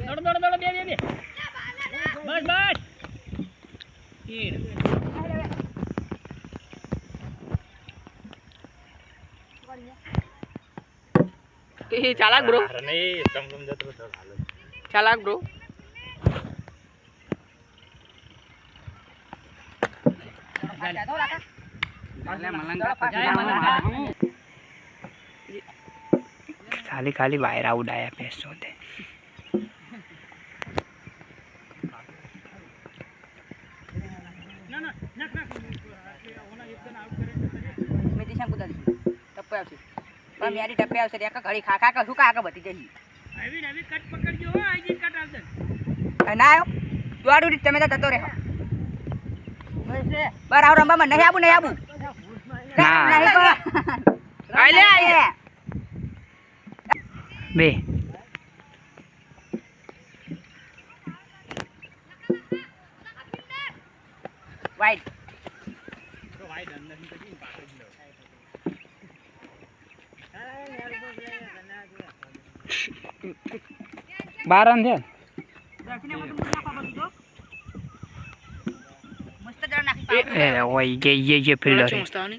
દોડ દોડ દોડ બે બે બે બસ બસ ઈડ એ ચાલાક બ્રો નહીં તમ જતો તો હાલો ચાલાક બ્રો खाली खाली वायरा उड़ाया पैसों थे मैं दिशा को दादी टप्पे आवશે પણ મેરી ટપ્પે આવશે રે ઘડી ખા ખા કા સુકા આગળ વધી જઈ આવી નવી કટ પકડજો હો આજી કટ આવશે ના આવ્યો દોડું તમે તો જતો રહે બાર આવ રંબામાં નહીં આબુ નહીં આબુ ના આલે આલે बे वाइट તો વાઈડ અંદર ની કદી પાછળ જ લો 12 रन थे मस्त जरा नाखी ए ओए ये फील्डर है मस्त आवनी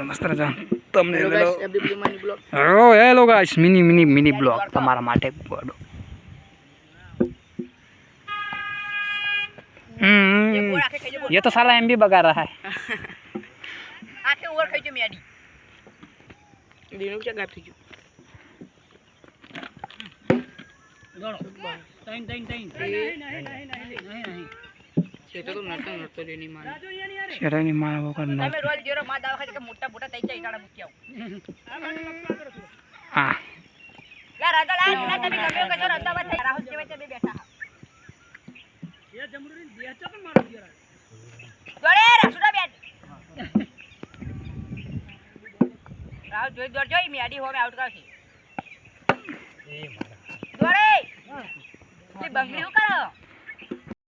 मस्त रजा तुमने ले लो एबडी मनी ब्लॉक ओ हेलो गाइस मिनी ब्लॉक तुम्हारा माटे गोडो ये तो साला एमबी बगा रहा है आखे ओवर खाई जो मेडी दिनो क्या गायब थी जो દોડો ટાઈમ નહીં सेटा तो नटतो लेनी मार રાજુ યાની યાર शरा नहीं मारा वो करना તમે રોજ જેરો માં દાવા ખાતે કે મોટા મોટા તઈ જાય ઈટાડા મૂકી આવ આ મારી પપ્પા કરો हां લા રાજા લા ના તમે ગમ્યો કે જો રસ્તામાં થઈ રાહુલ જેવા છે બે બેઠા એ જમરૂરી બેચો પણ મારો જરા દોડે રસુડા બેટ રાહુલ જોઈ દોડ જોઈ મેડી હોમે આઉટ કાવ છે એ મારા દોડે તે બંગડી હું કરો